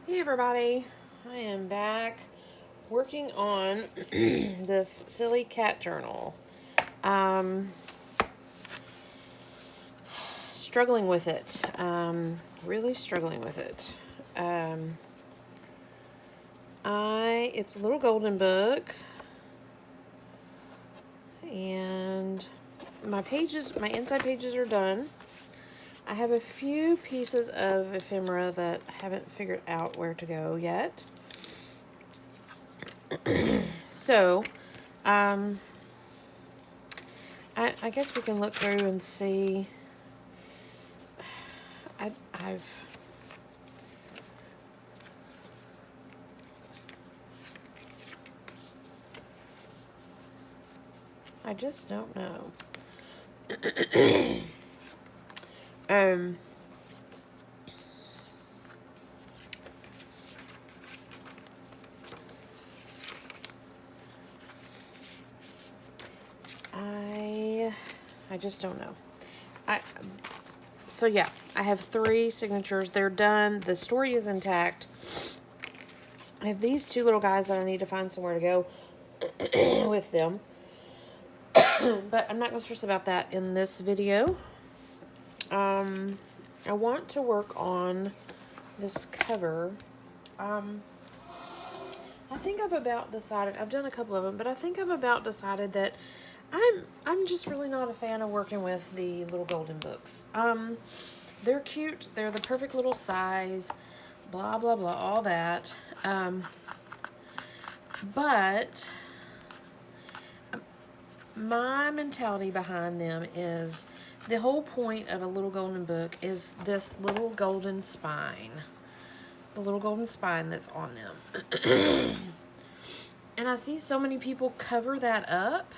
Hey everybody, I am back working on this silly cat journal. Um, Struggling with it. Really struggling with it. It's a little golden book, and my inside pages are done. I have a few pieces of ephemera that I haven't figured out where to go yet. So, I guess we can look through and see. I've I just don't know. um, I just don't know. So yeah, I have 3 signatures. They're done. The story is intact. I have these 2 little guys that I need to find somewhere to go with them. But I'm not going to stress about that in this video. I want to work on this cover. I think I've about decided, I've done a couple of them, but I think I've about decided that I'm just really not a fan of working with the little golden books. They're cute. They're the perfect little size. Blah, blah, blah, all that. But my mentality behind them is the whole point of a little golden book is this little golden spine. The little golden spine that's on them. And I see so many people cover that up.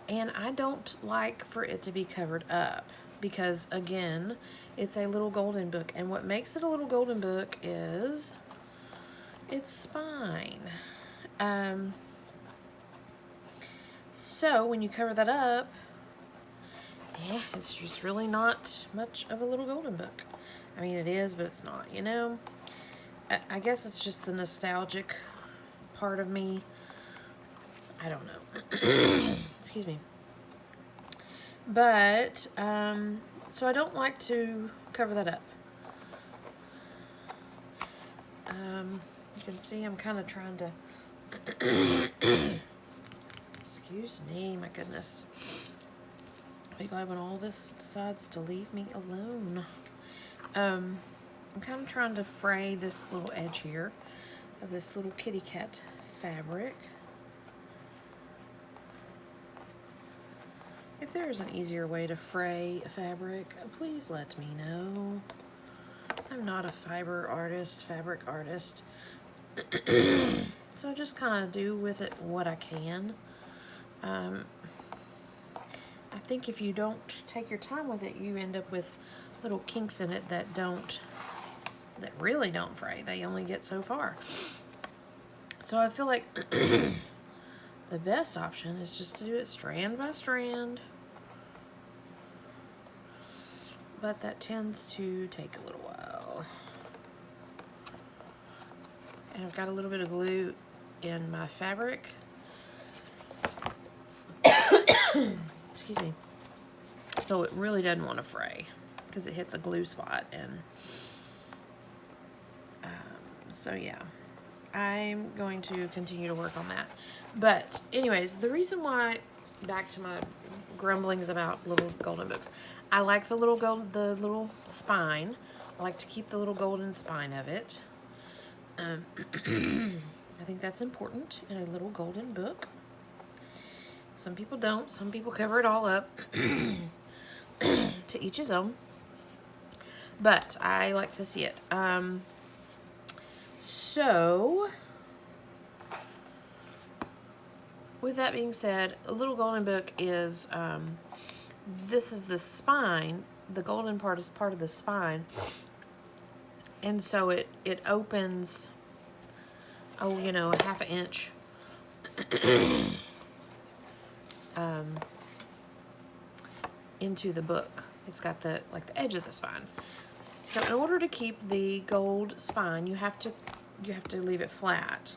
And I don't like for it to be covered up because, again, it's a little golden book. And what makes it a little golden book is its spine. So when you cover that up, it's just really not much of a little golden book. I mean, it is, but it's not, you know? I guess it's just the nostalgic part of me. I don't know. Excuse me. But, so I don't like to cover that up. You can see I'm kind of trying to... Excuse me, my goodness. I'll be glad when all this decides to leave me alone. I'm kind of trying to fray this little edge here of this little kitty cat fabric. If there is an easier way to fray a fabric, please let me know. I'm not a fabric artist. So I just kind of do with it what I can. I think if you don't take your time with it, you end up with little kinks in it that really don't fray. They only get so far. So I feel like the best option is just to do it strand by strand. But that tends to take a little while. And I've got a little bit of glue in my fabric. Excuse me. So it really doesn't want to fray because it hits a glue spot. And so yeah, I'm going to continue to work on that. But anyways, the reason why, back to my grumblings about little golden books, I like the little spine. I like to keep the little golden spine of it. I think that's important in a little golden book. Some people don't. Some people cover it all up. To each his own. But I like to see it. So, with that being said, a little golden book is, this is the spine. The golden part is part of the spine. And so it opens, a half an inch into the book. It's got the edge of the spine. So in order to keep the gold spine, you have to leave it flat,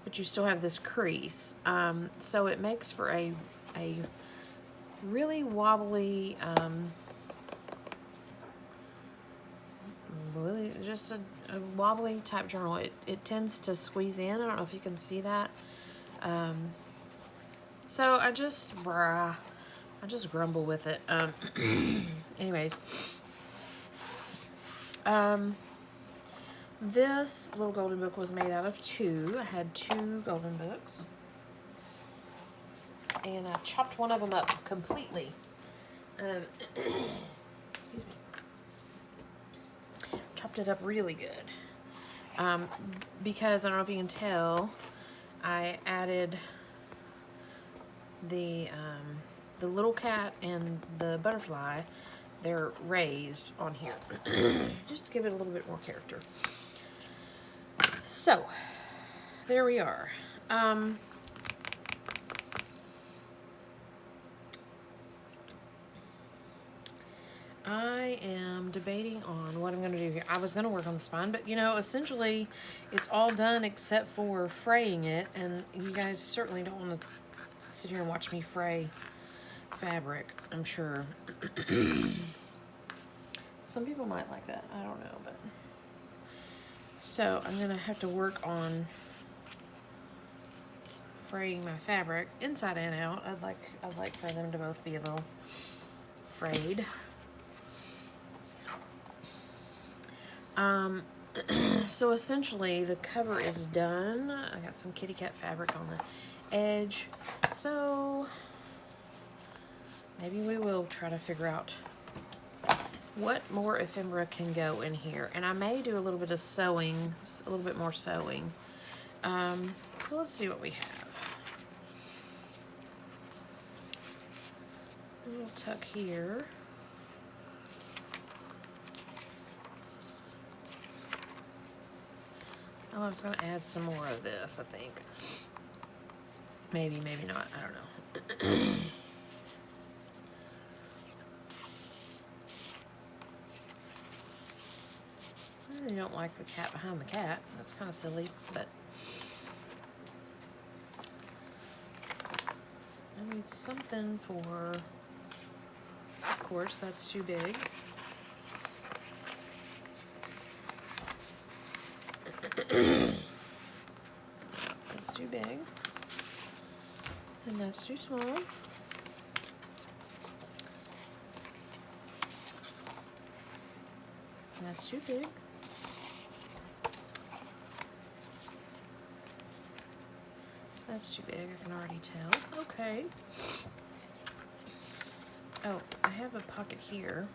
but you still have this crease. So it makes for a really wobbly, really just a wobbly type journal. It tends to squeeze in. I don't know if you can see that. So I just grumble with it. Anyways, this little golden book was made out of two. I had two golden books, and I chopped one of them up completely. Excuse me. Chopped it up really good. Because I don't know if you can tell, I added the little cat and the butterfly. They're raised on here just to give it a little bit more character. So there we are. I am debating on what I'm going to do here. I was going to work on the spine, but you know, essentially it's all done except for fraying it, and you guys certainly don't want to sit here and watch me fray fabric, I'm sure. Some people might like that, I don't know, but so I'm going to have to work on fraying my fabric inside and out. I'd like for them to both be a little frayed. So essentially the cover is done. I got some kitty cat fabric on the edge, so maybe we will try to figure out what more ephemera can go in here, and I may do a little bit of sewing, a little bit more sewing. So let's see what we have. A little tuck here. Oh, I was going to add some more of this, I think. Maybe, maybe not. I don't know. I really don't like the cat behind the cat. That's kind of silly, but I need something for, of course, that's too big. That's too big. And that's too small. That's too big. That's too big, I can already tell. Okay. Oh, I have a pocket here.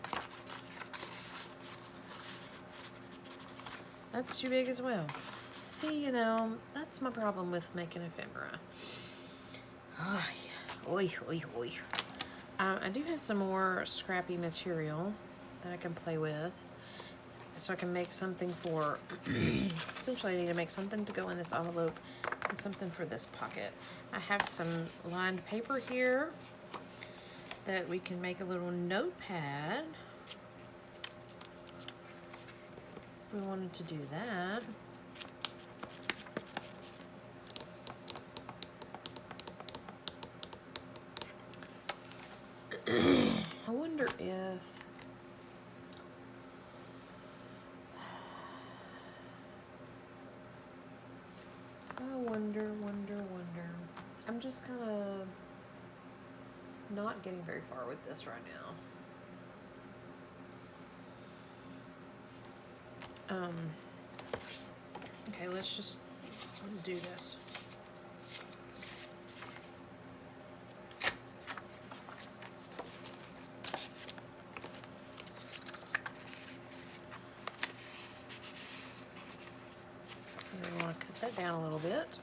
That's too big as well. See, you know, that's my problem with making ephemera. Oh, yeah. Oy, oy, oy. I do have some more scrappy material that I can play with. So I can make something for, essentially I need to make something to go in this envelope and something for this pocket. I have some lined paper here that we can make a little notepad. If we wanted to do that. I wonder if wonder. I'm just kind of not getting very far with this right now. Okay, let's just do this. So we want to cut that down a little bit.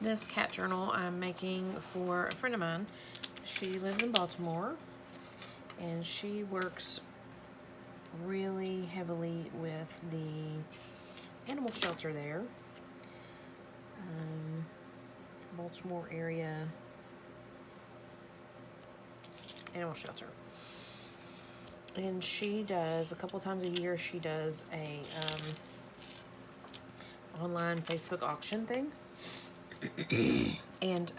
This cat journal I'm making for a friend of mine. She lives in Baltimore, and she works really heavily with the animal shelter there. Baltimore area animal shelter. And she does, a couple times a year, she does a online Facebook auction thing. And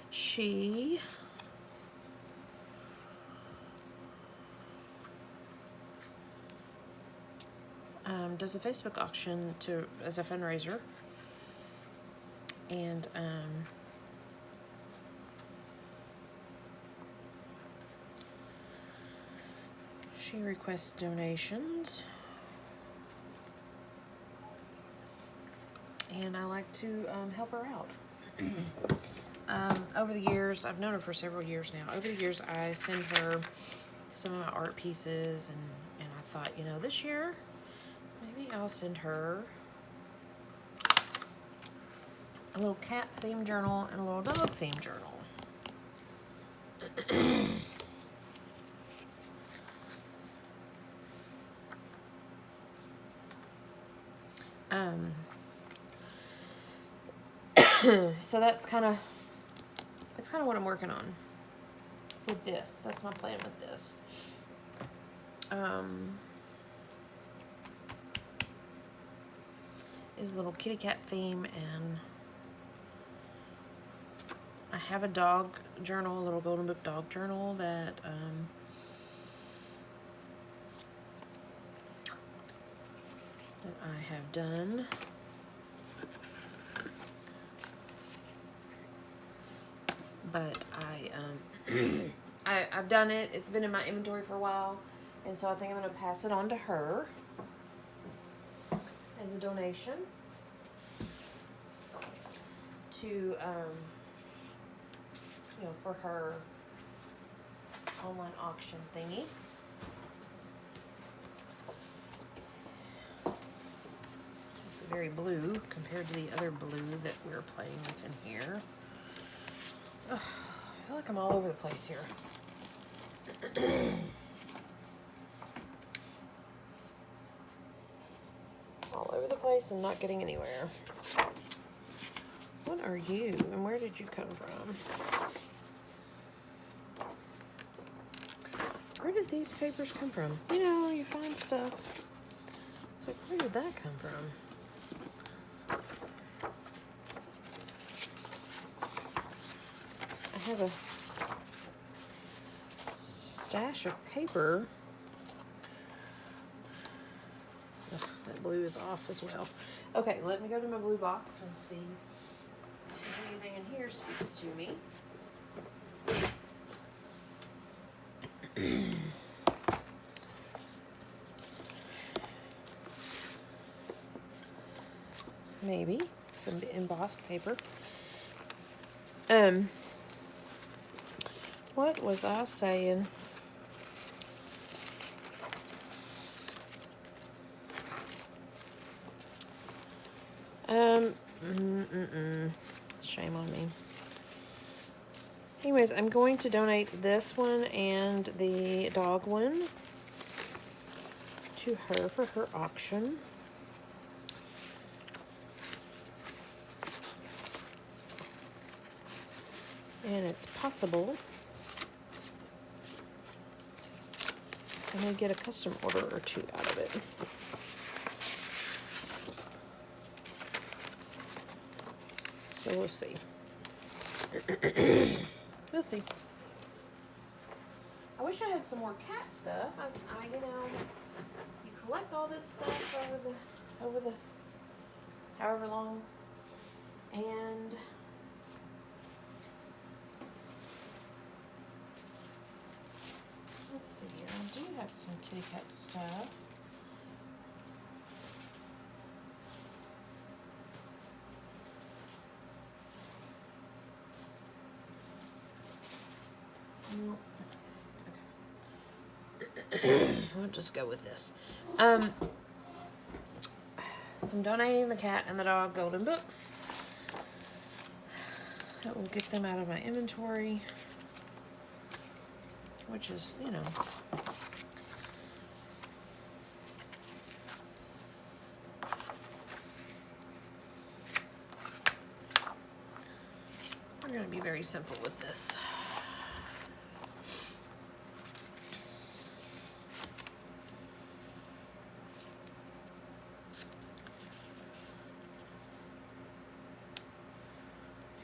she does a Facebook auction as a fundraiser. And she requests donations. And I like to help her out. Over the years, I've known her for several years now. Over the years, I send her some of my art pieces, and I thought, you know, this year, maybe I'll send her a little cat themed journal and a little dog themed journal. So that's kind of what I'm working on with this. That's my plan with this. Is a little kitty cat theme, and I have a dog journal, a little Golden Book dog journal that I have done. But I've done it. It's been in my inventory for a while, and so I think I'm going to pass it on to her as a donation to, you know, for her online auction thingy. It's very blue compared to the other blue that we're playing with in here. Ugh, I feel like I'm all over the place here. All over the place and not getting anywhere. What are you, and where did you come from? Where did these papers come from? You know, you find stuff. It's like, where did that come from? I have a stash of paper. Ugh, that blue is off as well. Okay, let me go to my blue box and see if anything in here speaks to me. Maybe some embossed paper. What was I saying? Shame on me. Anyways, I'm going to donate this one and the dog one to her for her auction. And it's possible I may get a custom order or two out of it. So we'll see. We'll see. I wish I had some more cat stuff. I you know, you collect all this stuff over the however long, and let's see here. I do have some kitty cat stuff. No. Okay. We'll just go with this. Some donating the cat and the dog golden books. That will get them out of my inventory, which is, you know, We're going to be very simple with this.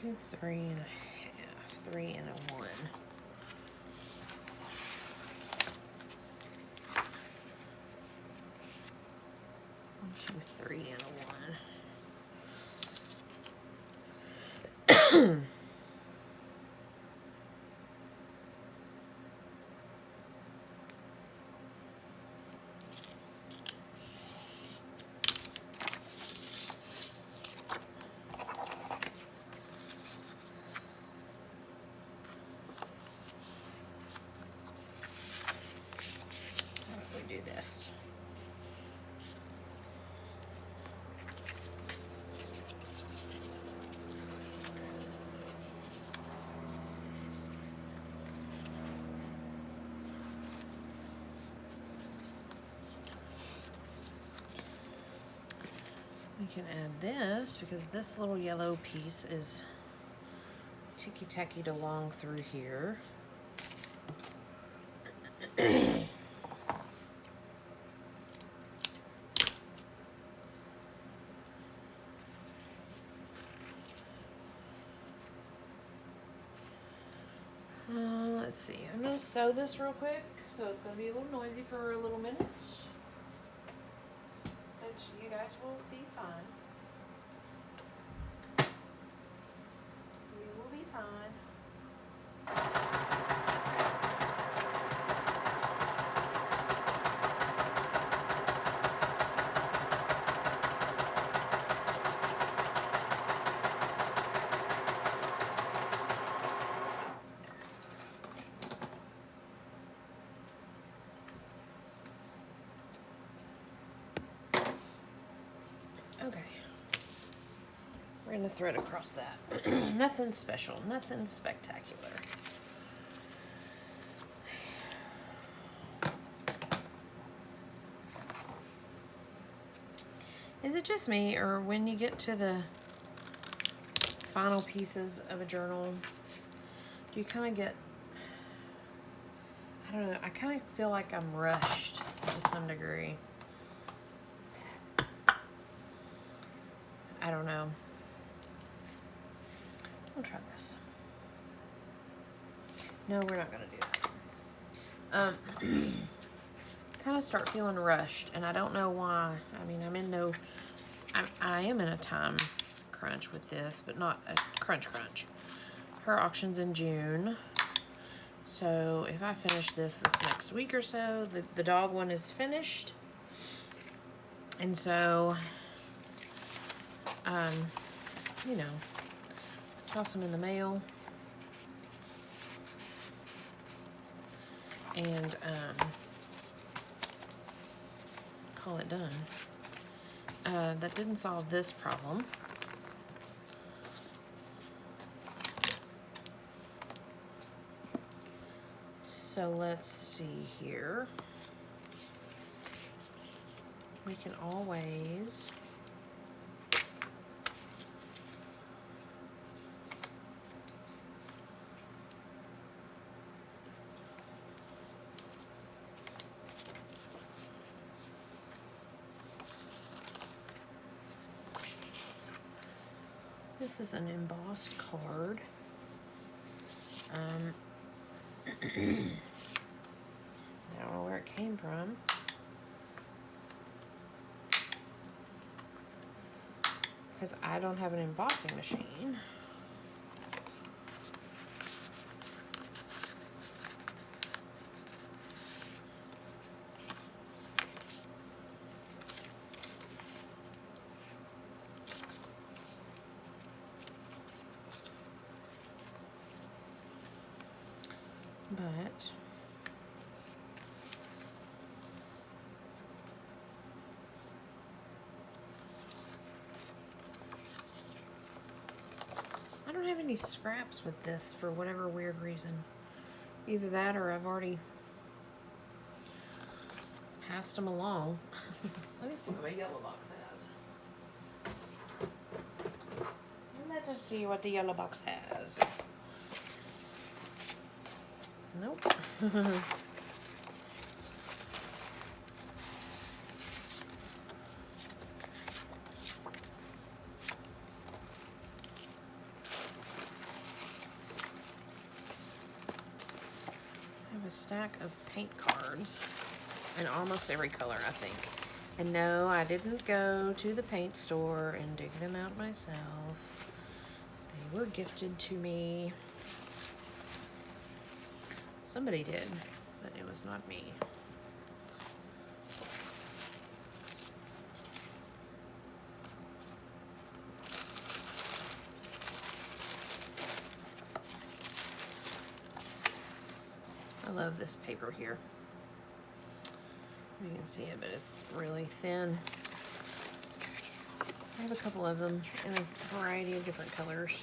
Two, 3.5, 3 and a 1. 1, 2, 3 and a 1. Do this. We can add this because this little yellow piece is ticky-tackied along through here. Let's see, I'm going to sew this real quick, so it's going to be a little noisy for a little minute. But you guys will be fine. You will be fine. Okay, we're going to thread across that. Nothing special, nothing spectacular. Is it just me, or when you get to the final pieces of a journal, do you kind of get, I don't know, I kind of feel like I'm rushed to some degree. I don't know. I'll try this. No, we're not gonna do that. Kind of start feeling rushed, and I don't know why. I mean, I am in a time crunch with this, but not a crunch. Her auction's in June, so if I finish this next week or so, the dog one is finished, and so. You know, toss them in the mail, and call it done. That didn't solve this problem. So let's see here. We can always this is an embossed card. I don't know where it came from. Because I don't have an embossing machine. But I don't have any scraps with this for whatever weird reason. Either that or I've already passed them along. Let me see what my yellow box has. Isn't that Let's see what the yellow box has. Nope. A stack of paint cards in almost every color, I think. And no, I didn't go to the paint store and dig them out myself. They were gifted to me. Somebody did, but it was not me. I love this paper here. You can see it, but it's really thin. I have a couple of them in a variety of different colors.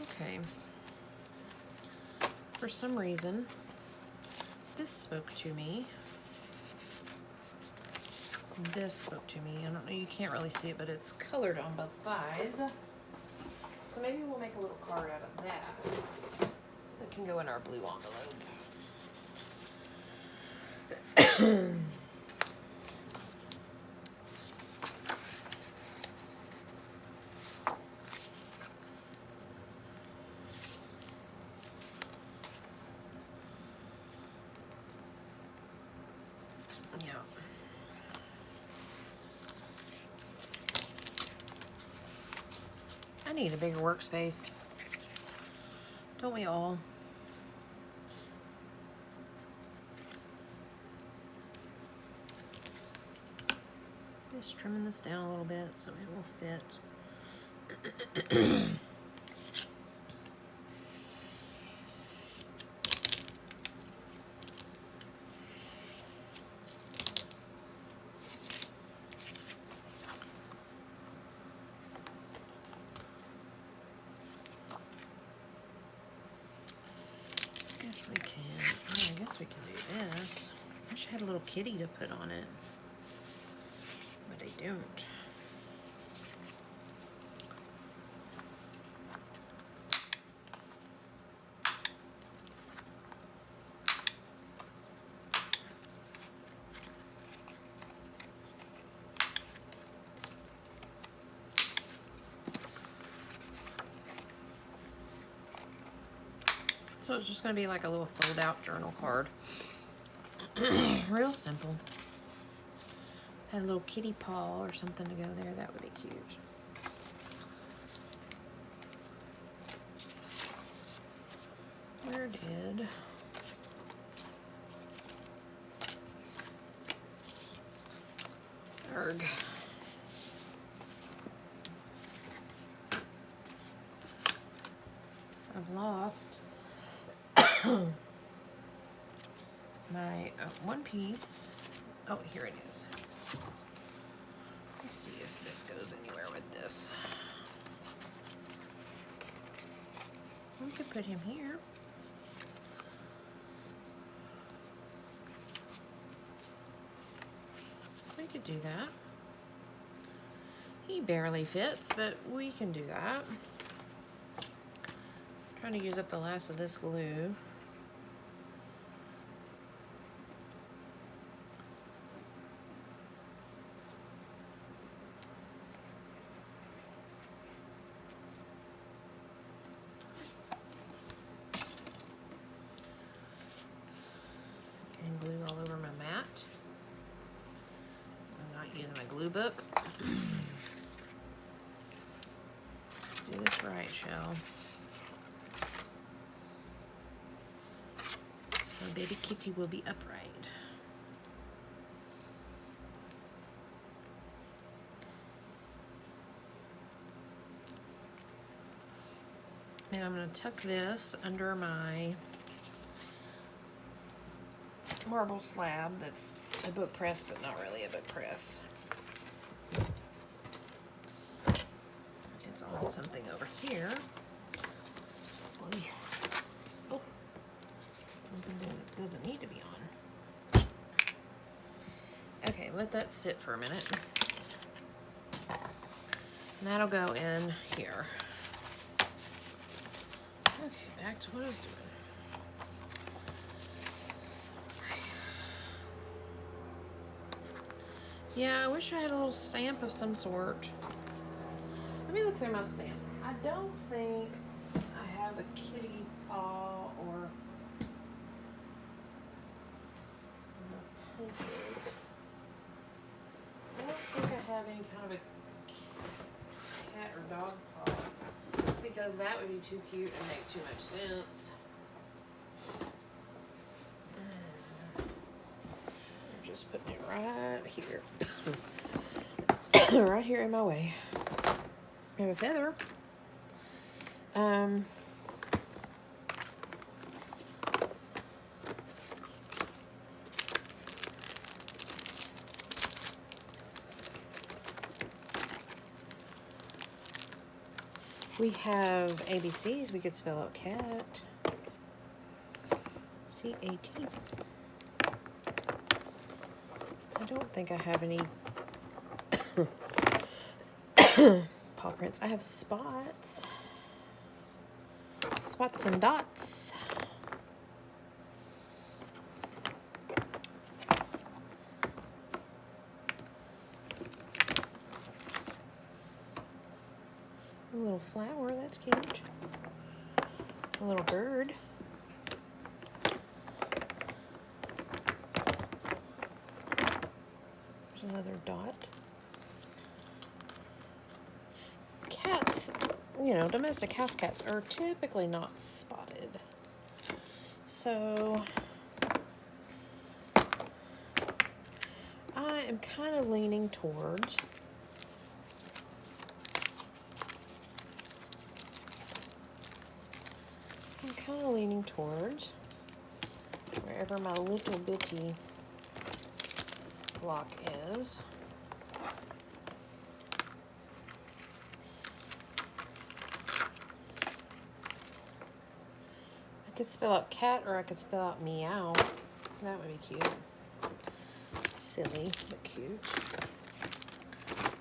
Okay. For some reason, this spoke to me. This spoke to me. I don't know, you can't really see it, but it's colored on both sides. So maybe we'll make a little card out of that. That can go in our blue envelope. Yeah. I need a bigger workspace. Don't we all? Just trimming this down a little bit so it will fit. I guess we can do this. I wish I had a little kitty to put on it, but I don't. So it's just going to be like a little fold-out journal card. Real simple. Had a little kitty paw or something to go there. That would be cute. Where did... Arg. I've lost my one piece. Oh, here it is. Let's see if this goes anywhere with this. We could put him here. We could do that. He barely fits, but we can do that. Trying to use up the last of this glue. And glue all over my mat. I'm not using my glue book. Do this right, Shell. So baby kitty will be upright. Now I'm going to tuck this under my marble slab that's a book press, but not really a book press. It's on something over here. Oh, something that doesn't need to be on. Okay, let that sit for a minute. And that'll go in here. Okay, back to what I was doing. Yeah, I wish I had a little stamp of some sort. Let me look through my stamps. I don't think I have a kitty paw or punches. I don't think I have any kind of a cat or dog paw because that would be too cute and make too much sense. Just putting it right here. Right here in my way. We have a feather. We have ABCs. We could spell out cat. C-A-T. I don't think I have any paw prints. I have spots. Spots and dots. A little flower, that's cute. A little bird. There's another dot. Cats, you know, domestic house cats are typically not spotted. So I am kind of leaning towards wherever my little bitty block is. I could spell out cat or I could spell out meow. That would be cute. Silly, but cute.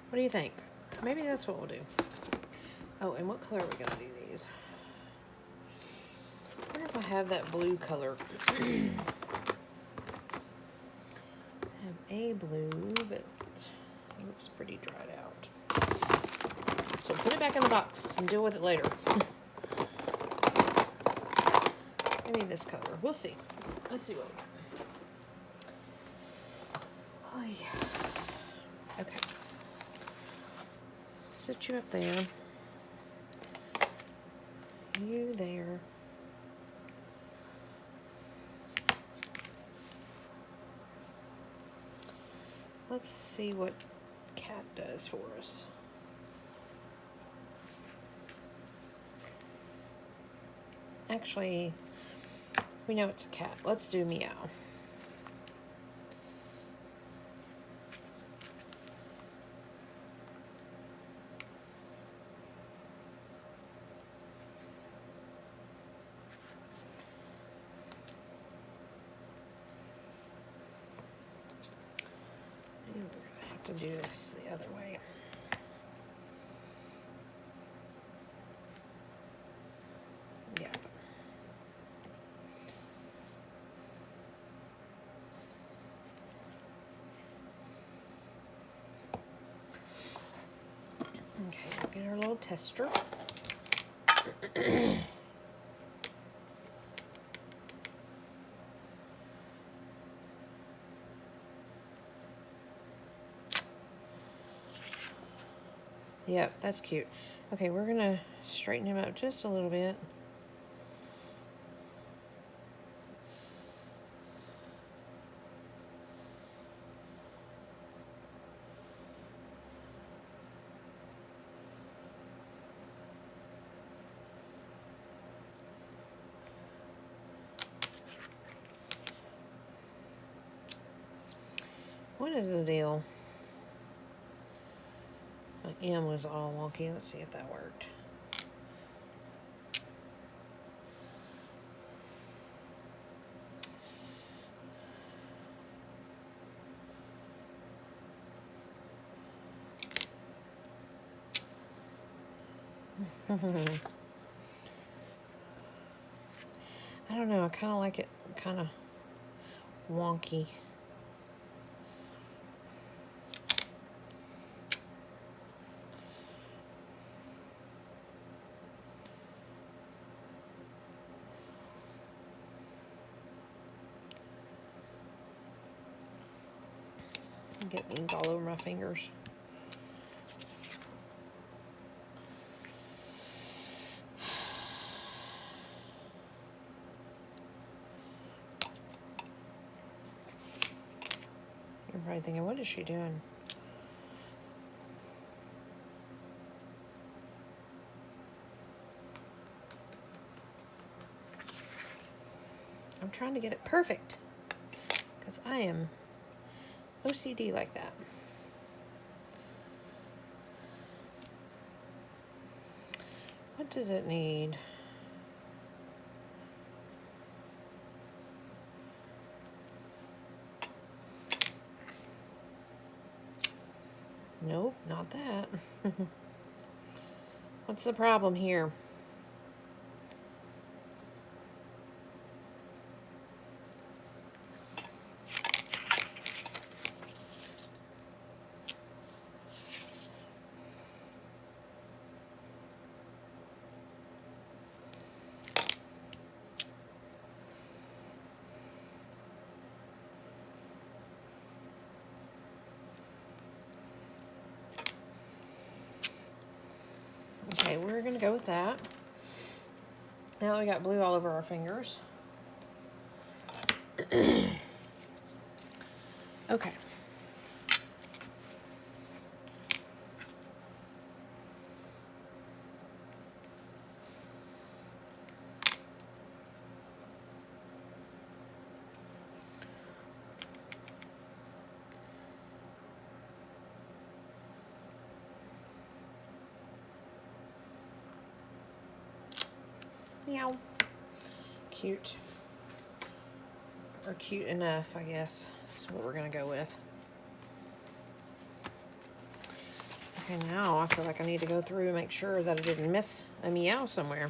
What do you think? Maybe that's what we'll do. Oh, and what color are we going to do these? I wonder if I have that blue color. I have a blue, but it looks pretty dried out. So put it back in the box and deal with it later. Maybe this color. We'll see. Let's see what we got. Oh, yeah. Okay. Sit you up there. You there. Let's see what cat does for us. Actually, we know it's a cat. Let's do meow. I have to do this the other way. Yeah. Okay, we'll get our little tester. Yep, that's cute. Okay, we're gonna straighten him up just a little bit. What is the deal? My M was all wonky. Let's see if that worked. I don't know, I kind of like it kind of wonky. I'm getting ink all over my fingers. You're probably thinking, what is she doing? I'm trying to get it perfect because I am OCD like that. What does it need? Nope, not that. What's the problem here? Okay, we're gonna go with that. Now we got blue all over our fingers. Okay. Meow. Cute. Or cute enough, I guess. That's what we're gonna go with. Okay, now I feel like I need to go through and make sure that I didn't miss a meow somewhere.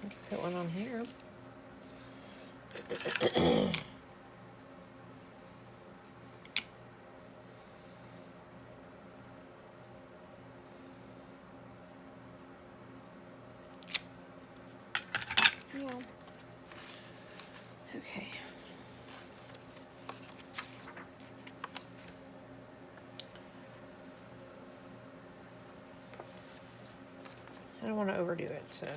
I can put one on here. Yeah. Okay. I don't want to overdo it, so.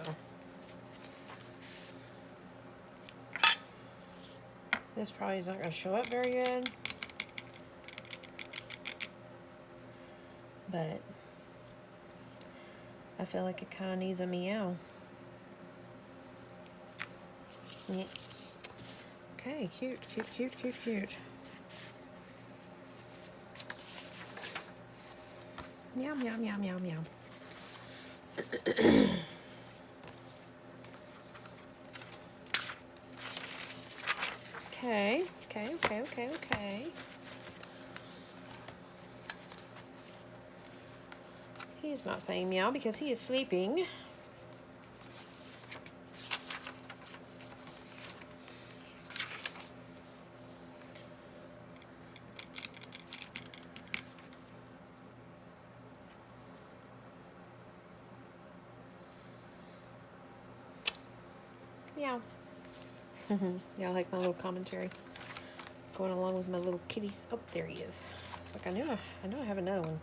This probably is not going to show up very good. But I feel like it kind of needs a meow. Yeah. Okay, cute, cute, cute, cute, cute. Meow, meow, meow, meow, meow. Okay, okay, okay, okay, okay. He's not saying meow because he is sleeping. Meow. Y'all like my little commentary? Going along with my little kitties. Oh, there he is. Like I know I have another one.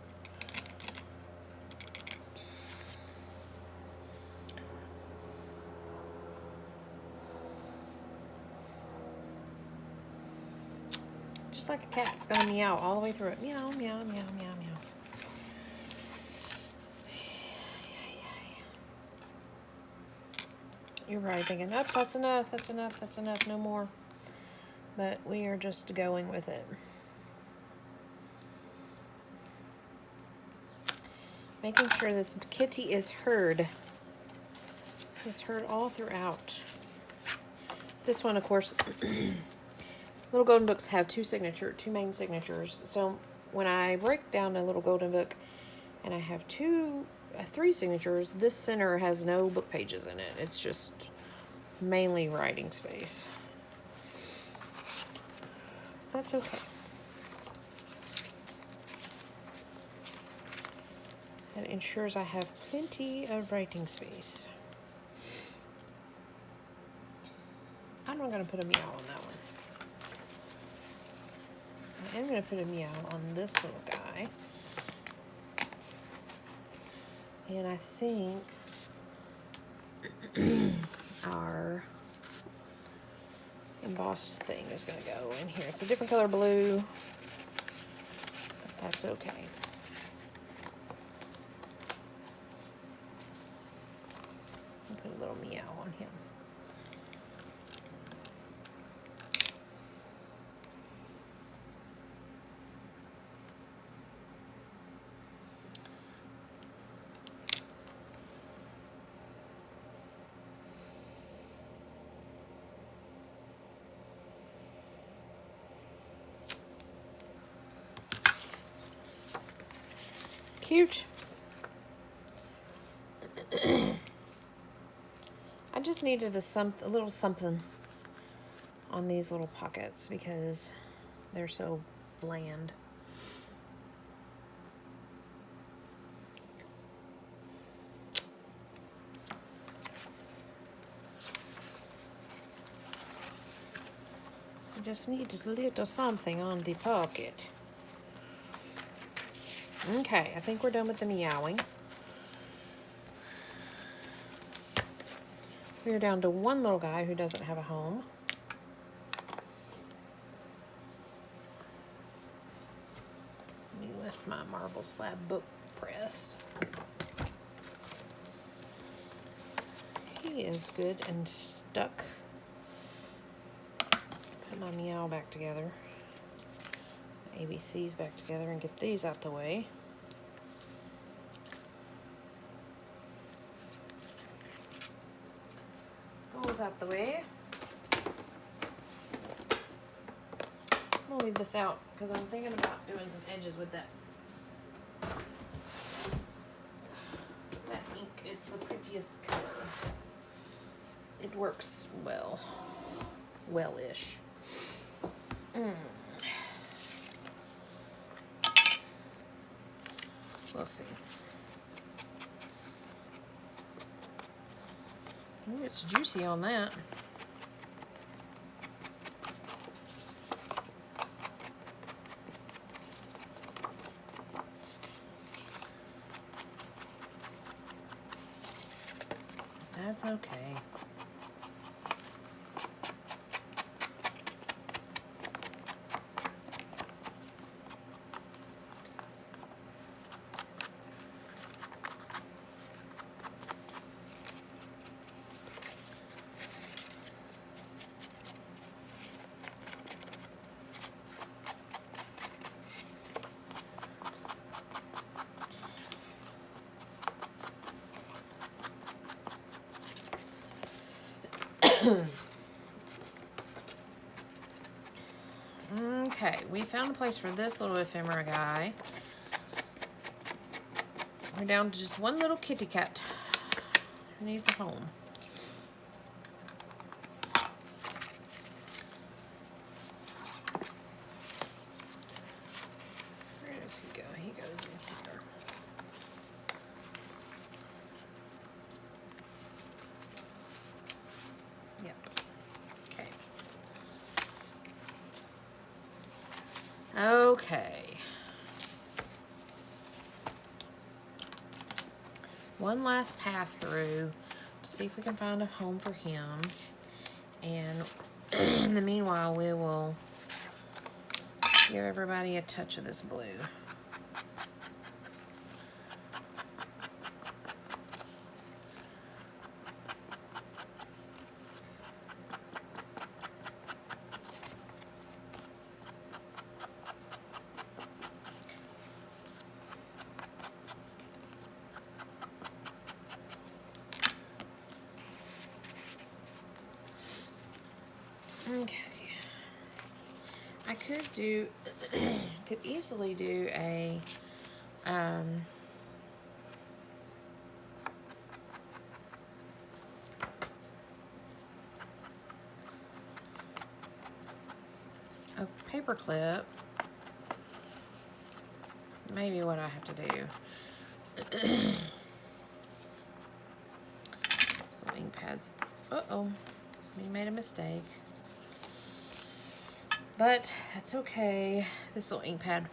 Just like a cat, it's gonna meow all the way through it. Meow, meow, meow, meow, meow. You're probably thinking, oh, that's enough, that's enough, that's enough, no more. But we are just going with it. Making sure this kitty is heard. Is heard all throughout. This one, of course, Little Golden Books have two main signatures. So when I break down a Little Golden Book and I have three signatures, this center has no book pages in it. It's just mainly writing space. That's okay. That ensures I have plenty of writing space. I'm not going to put a meow on that one. I am going to put a meow on this little guy. And I think our embossed thing is going to go in here. It's a different color blue, but that's okay. I'll put a little meow on him. Cute. I just needed a little something on these little pockets because they're so bland. I just needed a little something on the pocket. Okay, I think we're done with the meowing. We're down to one little guy who doesn't have a home. Let me lift my marble slab book press. He is good and stuck. Put my meow back together. ABCs back together and get these out the way. Those out the way. I'm gonna leave this out because I'm thinking about doing some edges with that ink. It's the prettiest color. It works well-ish. We'll see. Ooh, it's juicy on that. That's okay. Okay, we found a place for this little ephemera guy. We're down to just one little kitty cat who needs a home. Where does he go? He goes in here. Yep. Okay. Okay. One last pass through to see if we can find a home for him. And in the meanwhile, we will give everybody a touch of this blue. Okay. I could could easily do a paper clip. Maybe what I have to do. Some ink pads. Uh-oh. We made a mistake. But that's okay. This little ink pad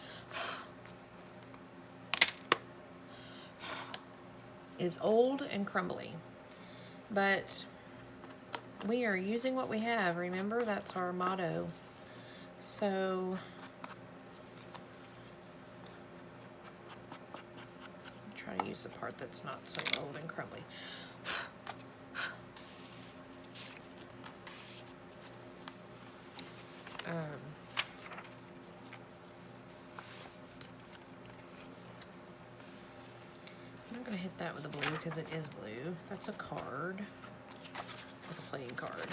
is old and crumbly. But we are using what we have. Remember, that's our motto. So try to use the part that's not so old and crumbly. I'm not going to hit that with the blue because it is blue. That's a card. With a playing card.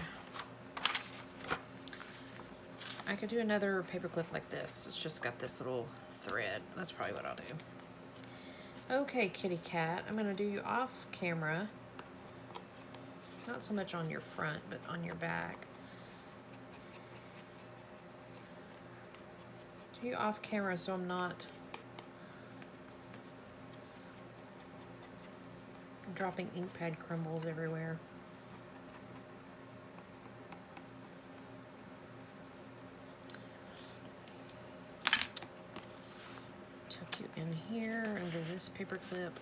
I could do another paper clip like this. It's just got this little thread. That's probably what I'll do. Okay, kitty cat. I'm going to do you off camera. Not so much on your front, but on your back. Do you off camera so I'm not dropping ink pad crumbles everywhere. Tuck you in here under this paper clip.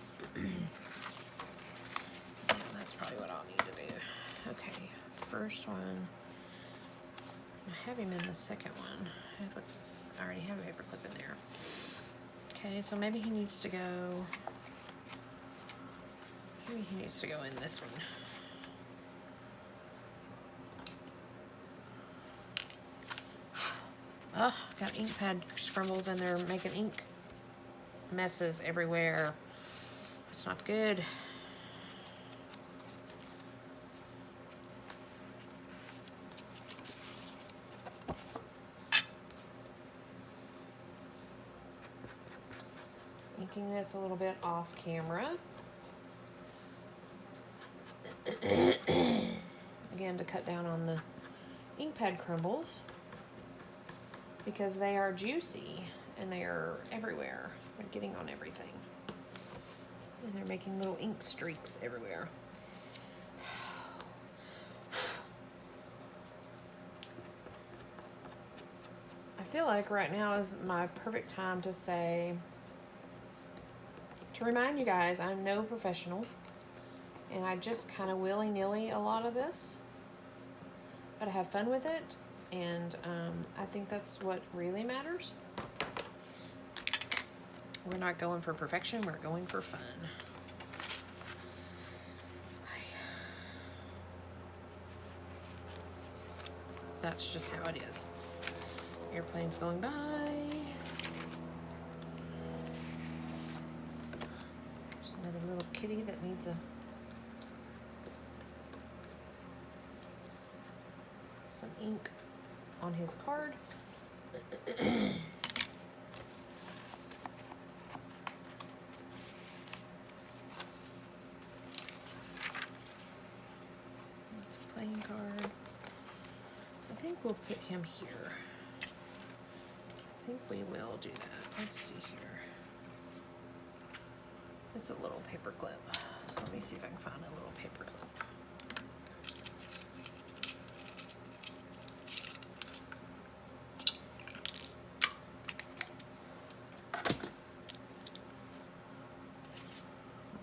That's probably what I'll need to do. Okay, first one. I have him in the second one. I already have a paper clip in there. Okay, so maybe he needs to go. Maybe he needs to go in this one. Oh, got ink pad scrumbles and they're making ink messes everywhere. It's not good. Inking this a little bit off camera. Again, to cut down on the ink pad crumbles because they are juicy and they are everywhere. They're getting on everything. And they're making little ink streaks everywhere. I feel like right now is my perfect time to say, to remind you guys, I'm no professional. And I just kind of willy-nilly a lot of this. But I have fun with it. And I think that's what really matters. We're not going for perfection, we're going for fun. That's just how it is. Airplanes going by. There's another little kitty that needs some ink on his card. That's a playing card. I think we'll put him here. I think we will do that. Let's see here. It's a little paper clip. So let me see if I can find a little paper clip.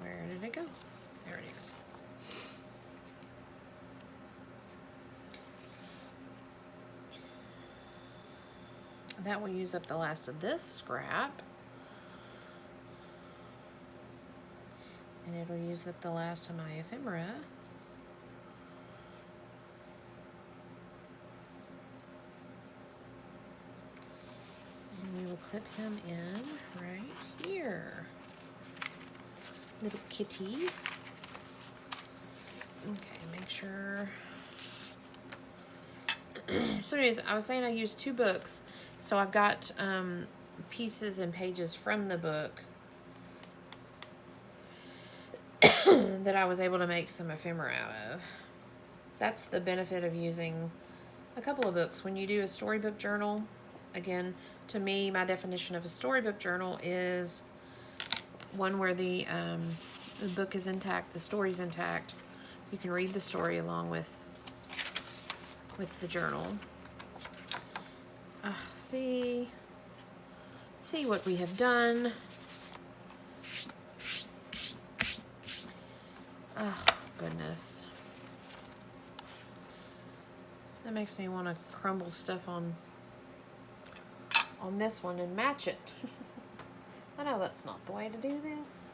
Where did it go? There it is. That will use up the last of this scrap. And it'll use up the last of my ephemera. And we will clip him in right here. Little kitty. Okay, make sure So anyways, I was saying I used 2 books. So I've got pieces and pages from the book that I was able to make some ephemera out of. That's the benefit of using a couple of books. When you do a storybook journal, again, to me, my definition of a storybook journal is one where the book is intact, the story's intact. You can read the story along with the journal. See what we have done. Oh, goodness. That makes me want to crumble stuff on this one and match it. I know that's not the way to do this.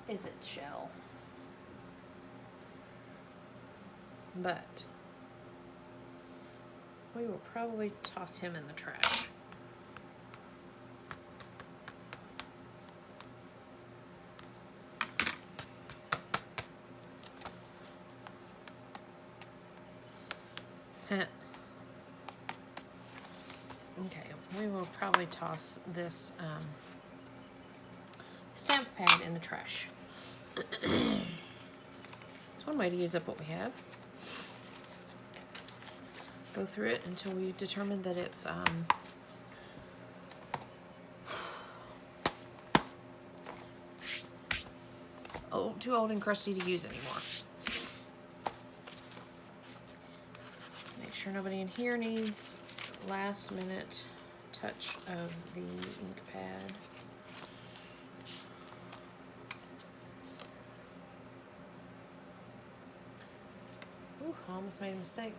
Is it, Shell? But we will probably toss him in the trash. Okay, we will probably toss this stamp pad in the trash. It's one way to use up what we have. Go through it until we determine that it's too old and crusty to use anymore. Make sure nobody in here needs last minute touch of the ink pad. Ooh, I almost made a mistake.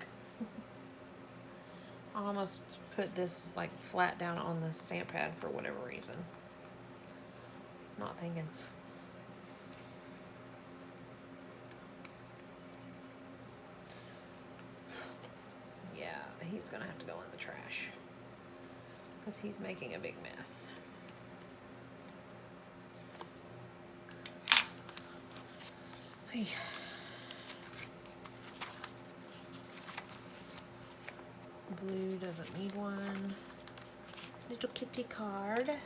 I almost put this like flat down on the stamp pad for whatever reason. Not thinking. Yeah, he's gonna have to go in the trash because he's making a big mess. Hey. Blue doesn't need one. Little kitty card.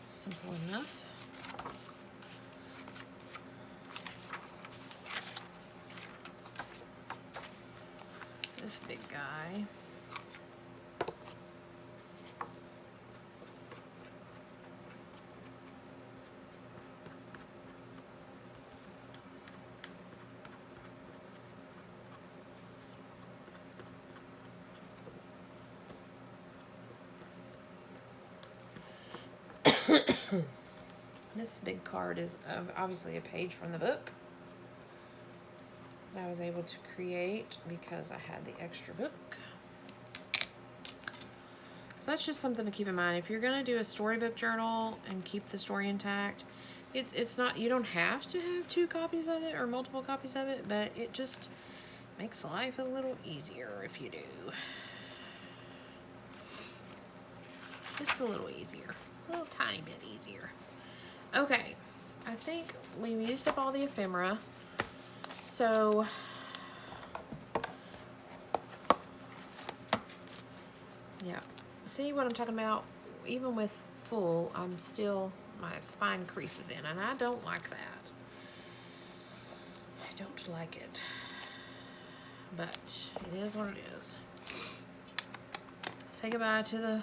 Simple enough. This big guy. This big card is obviously a page from the book that I was able to create because I had the extra book. So that's just something to keep in mind. If you're going to do a storybook journal and keep the story intact, it's not, you don't have to have 2 copies of it or multiple copies of it, but it just makes life a little easier if you do. Just a little easier. A little tiny bit easier. Okay, I think we used up all the ephemera. So yeah, see what I'm talking about? Even with full, I'm still, my spine creases in, and I don't like that. I don't like it, but it is what it is. Say goodbye to the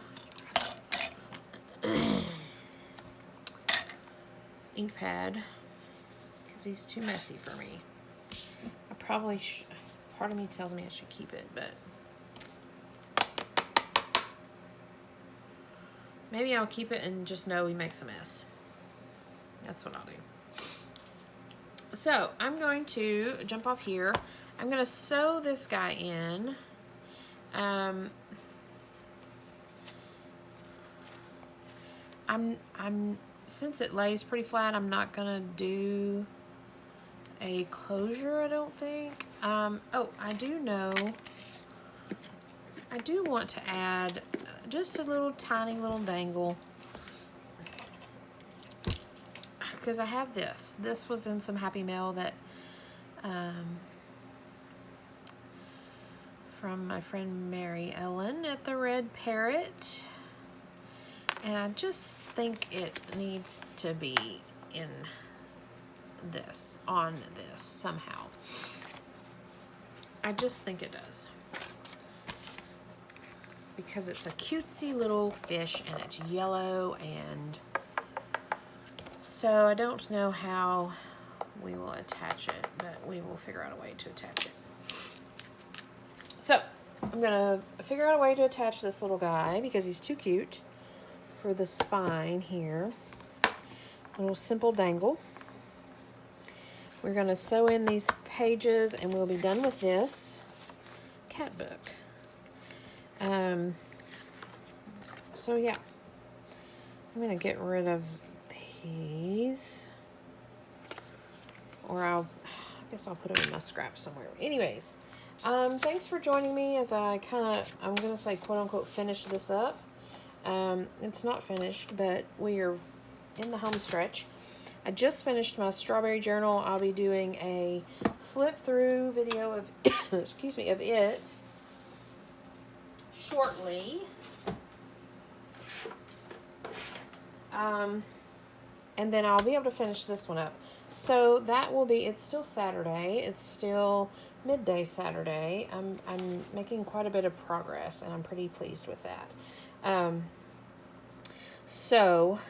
ink pad because he's too messy for me. I probably part of me tells me I should keep it, but maybe I'll keep it and just know he makes a mess. That's what I'll do. So I'm going to jump off here. I'm going to sew this guy in. Since it lays pretty flat, I'm not gonna do a closure, I don't think. Oh, I do know. I do want to add just a little tiny little dangle. because I have this. This was in some Happy Mail that from my friend Mary Ellen at the Red Parrot. And I just think it needs to be in this, on this somehow. I just think it does. Because it's a cutesy little fish and it's yellow, and so I don't know how we will attach it, but we will figure out a way to attach it. So I'm gonna figure out a way to attach this little guy because he's too cute for the spine here. A little simple dangle. We're gonna sew in these pages and we'll be done with this cat book. So yeah, I'm gonna get rid of these, or I guess I'll put them in my scrap somewhere. Anyways, thanks for joining me as I'm gonna say quote unquote finish this up. It's not finished, but we are in the home stretch. I just finished my strawberry journal. I'll be doing a flip through video of excuse me, of it shortly. And then I'll be able to finish this one up. So that will be, it's still Saturday. It's still midday Saturday. I'm making quite a bit of progress and I'm pretty pleased with that. So,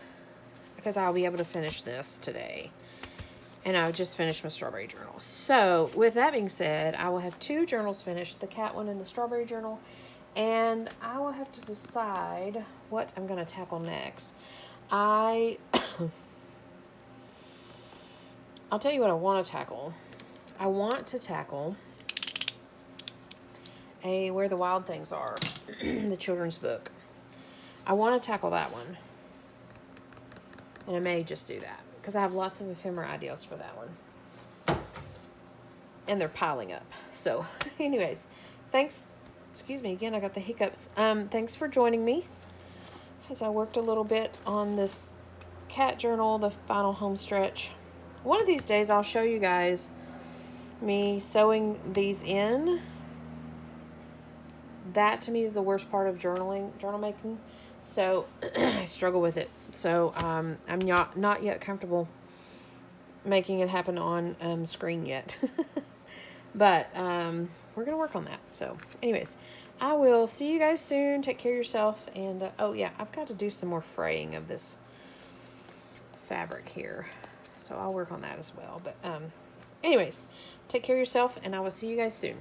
because I'll be able to finish this today. And I just finished my strawberry journal. So, with that being said, I will have 2 journals finished, the cat one and the strawberry journal. And I will have to decide what I'm going to tackle next. I'll tell you what I want to tackle. I want to tackle Where the Wild Things Are, the children's book. I want to tackle that one. And I may just do that because I have lots of ephemera ideas for that one. And they're piling up. So, anyways, thanks. Excuse me again, I got the hiccups. Thanks for joining me as I worked a little bit on this cat journal, the final home stretch. One of these days I'll show you guys me sewing these in. That to me is the worst part of journal making. So I struggle with it. So I'm not yet comfortable making it happen on screen yet. But we're going to work on that. So anyways, I will see you guys soon. Take care of yourself. And oh yeah, I've got to do some more fraying of this fabric here. So I'll work on that as well. But anyways, take care of yourself and I will see you guys soon.